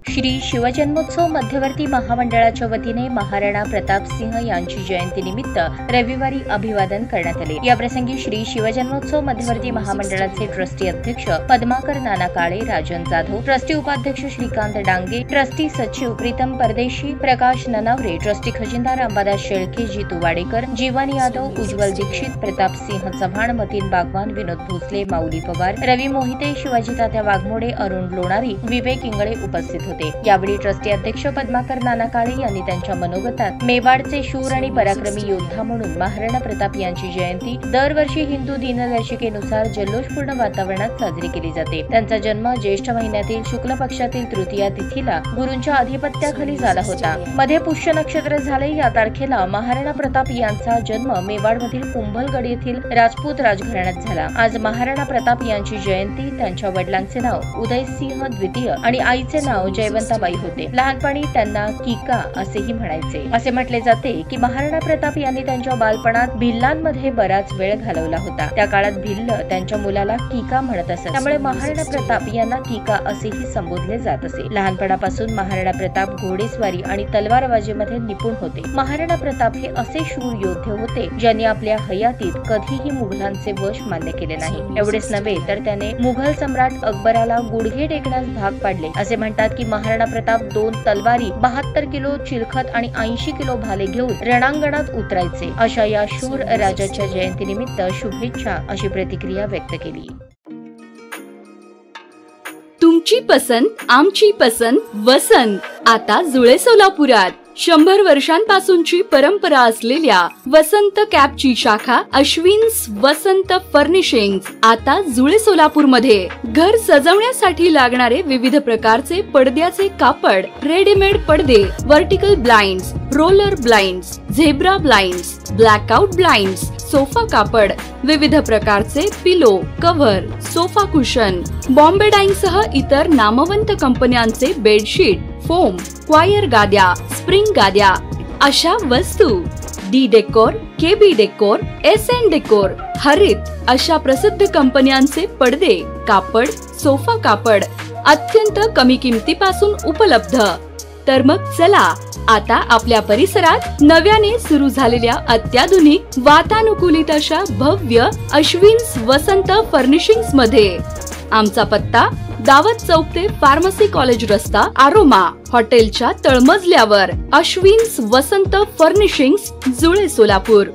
श्री शिवजन्मोत्सव मध्यवर्ती महामंडळाच्या वतीने महाराणा प्रताप सिंह यांची जयंती निमित्त रविवारी अभिवादन करण्यात आले। या प्रसंगी श्री शिवजन्मोत्सव मध्यवर्ती महामंडळाचे ट्रस्टी अध्यक्ष पद्माकर नाना काळे, राजन जाधव, ट्रस्टी उपाध्यक्ष श्रीकांत डांगे, ट्रस्टी सचिव प्रीतम परदेशी, प्रकाश ननावरे, ट्रस्टी खजिनदार अंबादास शेळके, जितू वाडेकर, जीवन यादव, उज्ज्वल दीक्षित, प्रताप सिंह चव्हाण, मतीन बागवान, विनोद भोसले, माऊली पवार, रवी मोहिते, शिवाजी तात्या वाघमोडे, अरुण लोणारी, विवेक इंगळे उपस्थित होते। यावेळी ट्रस्टी अध्यक्ष पद्माकर नाना काळे यांनी त्यांच्या मनोगतात मेवाडचे शूर आणि पराक्रमी योद्धा म्हणून महाराणा प्रताप यांची जयंती दरवर्षी हिंदू दिनदर्शिकेनुसार जल्लोषपूर्ण वातावरणात साजरी केली जाते। त्यांचा जन्म ज्येष्ठ महिन्यातील शुक्ल पक्षातील तृतीया तिथीला गुरूंच्या अधिपत्याखाली झाला होता। मध्ये पुष्य नक्षत्र झाले। या तारखेला महाराणा प्रताप यांचा जन्म मेवाडमधील कुंभलगड येथील राजपूत राजघराण्यात झाला। आज महाराणा प्रताप यांची जयंती। त्यांच्या वडिलांचे नाव उदयसिंह द्वितीय आणि आईचे नाव जयवंताबाई होते। लहानपणी त्यांना किका असेही म्हणायचे। असे म्हटले जाते की महाराणा प्रताप यांनी त्यांच्या बालपणात भिल्लांमध्ये बराच वेळ घालवला होता। त्या काळात भिल्ल त्यांच्या मुलाला किका म्हणत असत, त्यामुळे महाराणा प्रताप यांना किका असेही संबोधले जात असे। लहानपणापासून महाराणा प्रताप घोडेस्वारी आणि तलवारबाजीमध्ये निपुण होते। महाराणा प्रताप हे असे शूर योद्धे होते ज्यांनी आपल्या हयातीत कधीही मुघलांचे वश मान्य केले नाही। एवढेच नव्हे तर त्याने मुघल सम्राट अकबराला गुडघे टेकण्यास भाग पाडले। असे म्हणतात की महाराणा प्रताप 2 तलवारी, 72 किलो चिलखत आणि 80 किलो भाले घेऊन रणांगणात उतरायचे। अशा या शूर राजाच्या जयंतीनिमित्त शुभेच्छा अशी प्रतिक्रिया व्यक्त केली। तुमची पसंत आमची पसंत वसंत आता जुळे सोलापुरात 100 वर्षांपासूनची परंपरा असलेल्या वसंत कॅपची शाखा अश्विन्स वसंत फर्निशिंग्स आता जुळे सोलापूर मध्ये घर सजवण्यासाठी लागणारे विविध प्रकारचे पडद्याचे कापड, रेडीमेड पडदे, vertical blinds, roller blinds, zebra blinds, blackout blinds, sofa कापड, विविध प्रकारचे pillow, cover, sofa cushion, Bombay Dyeing सह इतर नामवंत कंपन्यांचे बेडशीट, फोम, क्वायर गाद्या, स्प्रिंग गाद्या अशा वस्तू, D decor, KB decor, SN decor, Harit अशा प्रसिद्ध कंपन्यांचे पडदे, कापड, सोफा कापड अत्यंत कमी किमतीपासून उपलब्ध। तर मग चला आता आपल्या परिसरात नव्याने सुरू झालेल्या अत्याधुनिक वातानुकूलित अशा भव्य अश्विन्स वसंत फर्निशिंग्स मध्ये। आमचा पत्ता दावत चौक ते फार्मसी कॉलेज रस्ता, आरोमा हॉटेलच्या तळमजल्यावर, अश्विन्स वसंत फर्निशिंग्स, जुळे सोलापूर।